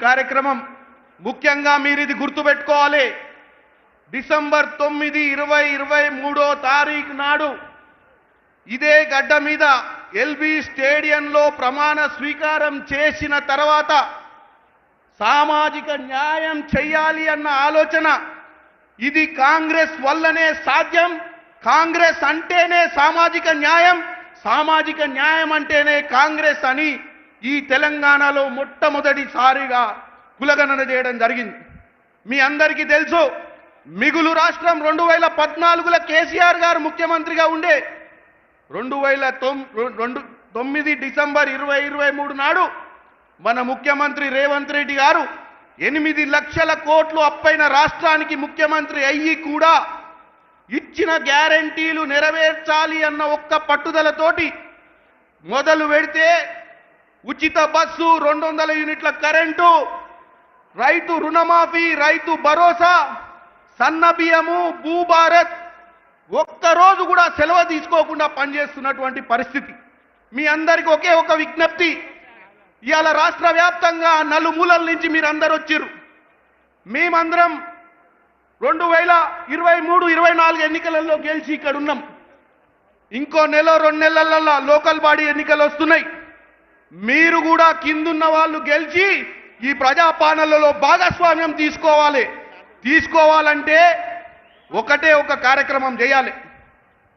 కార్యక్రమం ముఖ్యంగా మీరు ఇది గుర్తుపెట్టుకోవాలి. డిసెంబర్ 9, 2023 తారీఖు నాడు ఇదే గడ్డ మీద ఎల్బీ స్టేడియంలో ప్రమాణ స్వీకారం చేసిన తర్వాత సామాజిక న్యాయం చేయాలి అన్న ఆలోచన ఇది కాంగ్రెస్ వల్లనే సాధ్యం. కాంగ్రెస్ అంటేనే సామాజిక న్యాయం, సామాజిక న్యాయం అంటేనే కాంగ్రెస్ అని ఈ తెలంగాణలో మొట్టమొదటిసారిగా కులగణన చేయడం జరిగింది. మీ అందరికీ తెలుసు, మిగులు రాష్ట్రం 2014లో కేసీఆర్ గారు ముఖ్యమంత్రిగా ఉండే 2009 డిసెంబర్ 2023 నాడు మన ముఖ్యమంత్రి రేవంత్ రెడ్డి గారు 8 లక్షల కోట్లు అప్పైన రాష్ట్రానికి ముఖ్యమంత్రి అయ్యి కూడా ఇచ్చిన గ్యారెంటీలు నెరవేర్చాలి అన్న ఒక్క పట్టుదలతోటి మొదలు పెడితే ఉచిత బస్సు, 200 యూనిట్ల కరెంటు, రైతు రుణమాఫీ, రైతు భరోసా, సన్న బియ్యము, భూభారత్ ఒక్కరోజు కూడా సెలవు తీసుకోకుండా పనిచేస్తున్నటువంటి పరిస్థితి. మీ అందరికీ ఒకే ఒక విజ్ఞప్తి, ఇవాళ రాష్ట్ర వ్యాప్తంగా నలుమూలల నుంచి మీరందరూ వచ్చారు. మేమందరం 2023-24 ఎన్నికలలో గెలిచి ఇక్కడ ఉన్నాం. ఇంకో నెల 2 నెలలలో లోకల్ బాడీ ఎన్నికలు వస్తున్నాయి. మీరు కూడా కిందున్న వాళ్ళు గెలిచి ఈ ప్రజాపాలనలో భాగస్వామ్యం తీసుకోవాలంటే ఒకటే ఒక కార్యక్రమం చేయాలి.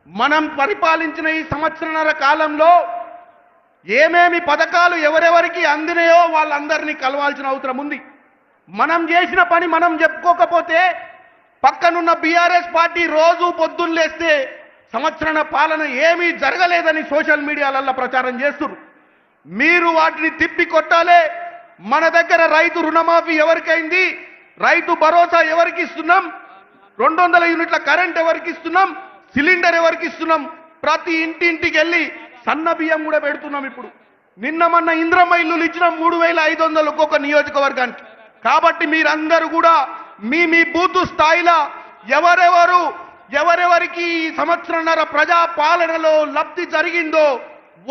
మనం పరిపాలించిన ఈ సంవత్సరన్నర కాలంలో ఏమేమి పథకాలు ఎవరెవరికి అందినాయో వాళ్ళందరినీ కలవాల్సిన అవసరం ఉంది. మనం చేసిన పని మనం చెప్పుకోకపోతే పక్కనున్న బీఆర్ఎస్ పార్టీ రోజు పొద్దున్న లేస్తే సంవత్సరాల పాలన ఏమీ జరగలేదని సోషల్ మీడియాలలో ప్రచారం చేస్తున్నారు. మీరు వాటిని తిప్పి కొట్టాలి. మన దగ్గర రైతు రుణమాఫీ ఎవరికైంది, రైతు భరోసా ఎవరికి ఇస్తున్నాం, 200 యూనిట్ల కరెంట్ ఎవరికి ఇస్తున్నాం, సిలిండర్ ఎవరికి ఇస్తున్నాం, ప్రతి ఇంటింటికి వెళ్ళి సన్న బియ్యం కూడా పెడుతున్నాం. ఇప్పుడు నిన్న మొన్న ఇంద్రమ్మ ఇల్లులు ఇచ్చిన 3500 ఒక్కొక్క నియోజకవర్గానికి. కాబట్టి మీరందరూ కూడా మీ బూతు స్థాయిలో ఎవరెవరికి ఈ సంవత్సరన్నర ప్రజా పాలనలో లబ్ధి జరిగిందో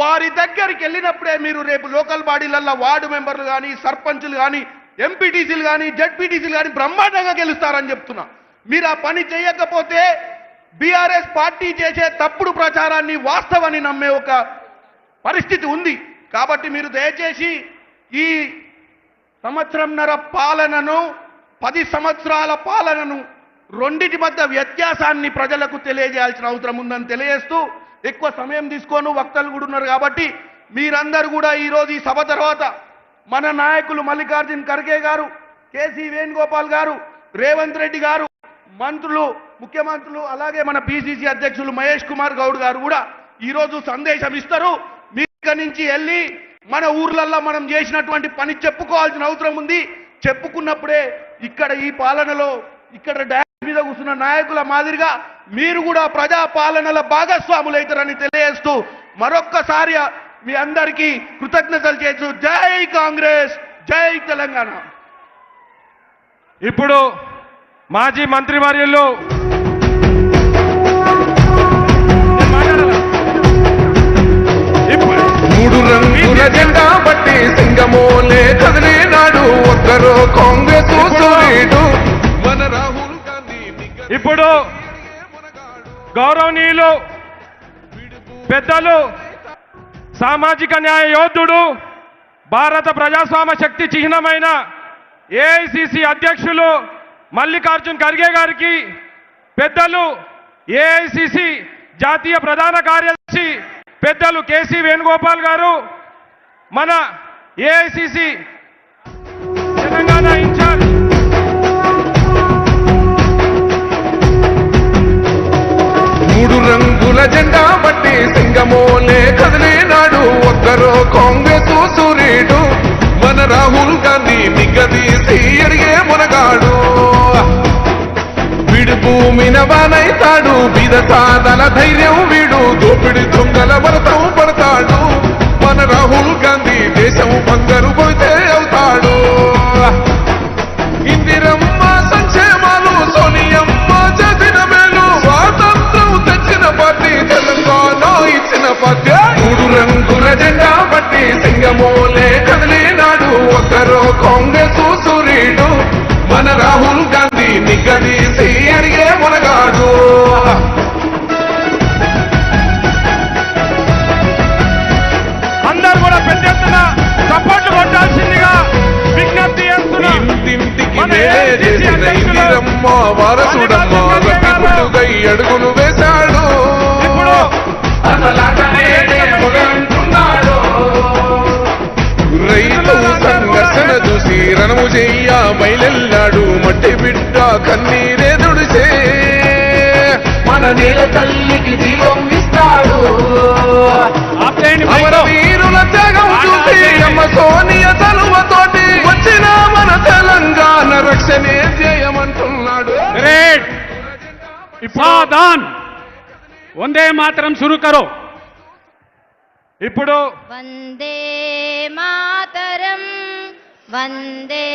వారి దగ్గరికి వెళ్ళినప్పుడే మీరు రేపు లోకల్ బాడీలలో వార్డు మెంబర్లు కానీ, సర్పంచులు కానీ, ఎంపీటీసీలు కానీ, జడ్పీటీసీలు కానీ బ్రహ్మాండంగా గెలుస్తారని చెప్తున్నా. మీరు ఆ పని చేయకపోతే బీఆర్ఎస్ పార్టీ చేసే తప్పుడు ప్రచారాన్ని వాస్తవాన్ని నమ్మే ఒక పరిస్థితి ఉంది. కాబట్టి మీరు దయచేసి ఈ సంవత్సరంన్నర పాలనను, 10 సంవత్సరాల పాలనను రెండిటి మధ్య వ్యత్యాసాన్ని ప్రజలకు తెలియజేయాల్సిన అవసరం ఉందని తెలియజేస్తూ, ఎక్కువ సమయం తీసుకోను, వక్తలు కూడా ఉన్నారు కాబట్టి మీరందరూ కూడా ఈరోజు ఈ సభ తర్వాత మన నాయకులు మల్లికార్జున్ ఖర్గే గారు, కేసీ వేణుగోపాల్ గారు, రేవంత్ రెడ్డి గారు, మంత్రులు, ముఖ్యమంత్రులు, అలాగే మన పిసిసి అధ్యక్షులు మహేష్ కుమార్ గౌడ్ గారు కూడా ఈరోజు సందేశం ఇస్తారు. మీ ఇక్కడి నుంచి వెళ్ళి మన ఊర్లల్లో మనం చేసినటువంటి పని చెప్పుకోవాల్సిన అవసరం ఉంది. చెప్పుకున్నప్పుడే ఇక్కడ ఈ పాలనలో ఇక్కడ డ్యాన్స్ మీద కూర్చున్న నాయకుల మాదిరిగా మీరు కూడా ప్రజా పాలనల భాగస్వాములైతారని తెలియజేస్తూ మరొక్కసారి మీ అందరికీ కృతజ్ఞతలు చేస్తూ జై కాంగ్రెస్, జై తెలంగాణ. ఇప్పుడు మాజీ మంత్రివర్యులు మూడు రంగుల జెండా బట్టి సింగమోలే కదిలినాడు ఒక్కరో కాంగ్రెస్ సూర్యుడు మన రాహుల్ గాంధీ. ఇప్పుడు గౌరవనీయులు పెద్దలు, సామాజిక న్యాయ యోధుడు, భారత ప్రజాస్వామ్య శక్తి చిహ్నమైన ఏఐసిసి అధ్యక్షులు మల్లికార్జున్ ఖర్గే గారికి, పెద్దలు ఏఐసిసి జాతీయ ప్రధాన కార్యదర్శి పెద్దలు కేసీ వేణుగోపాల్ గారు, మన ఏఐసిసి తెలంగాణ ఇన్ఛార్జ్ మూడు రంగుల జెండా బట్టి సింగమోలే కదిలినాడు ఒక్కరో కాంగ్రెస్ సూర్యుడు మన రాహుల్ గాంధీ మిగదీసి ఎరిగే మునగాడు. వీడు భూమిన వానైతాడు, బీద సాదల ధైర్యం వీడు, దోపిడి దొంగల భరతం పడతాడు. మన రాహుల్ గాంధీ దేశం బంగారు పోతే అవుతాడు. ఇందిరమ్మ సంక్షేమాలు సోనియమ్మ చేసిన మేలు, స్వాతంత్రం తెచ్చిన పార్టీ తెలంగాణ ఇచ్చిన పార్టీ. మూడు రంగుల జెండా బట్టి సింగమోలే కదిలినాడు సురుకరో కాంగ్రెస్ సూర్యుడు మన రాహుల్ గాంధీ నిగ్గదీసి అడిగే మునగాడు అందరూ కూడా పెద్ద ఎత్తున సపోర్ట్ కొట్టాల్సిందిగా విజ్ఞప్తి చేస్తున్నా. ఇంటింటికి మన మేలే AICC చేసిన అధ్యక్షులు ఇందిరమ్మ వారసుడమ్మ లక్ష్మణుడై అడుగులు వేశాడు ఇప్పుడు రైతు సంఘర్షణ చూసి రణము చెయ్య బయలెల్లాడు మట్టి బిడ్డ కన్నీరే దుడిసే మన నేల తల్లికి జీవం ఇస్తాడు. అమర వీరుల త్యాగం చూసి అమ్మ సోనియ తలువతోటి వచ్చిన మన తెలంగాణ రక్షణే చేయమంటున్నాడు सावधान वंदे मातरम शुरू करो. ఇప్పుడు వందే మాతరం వందే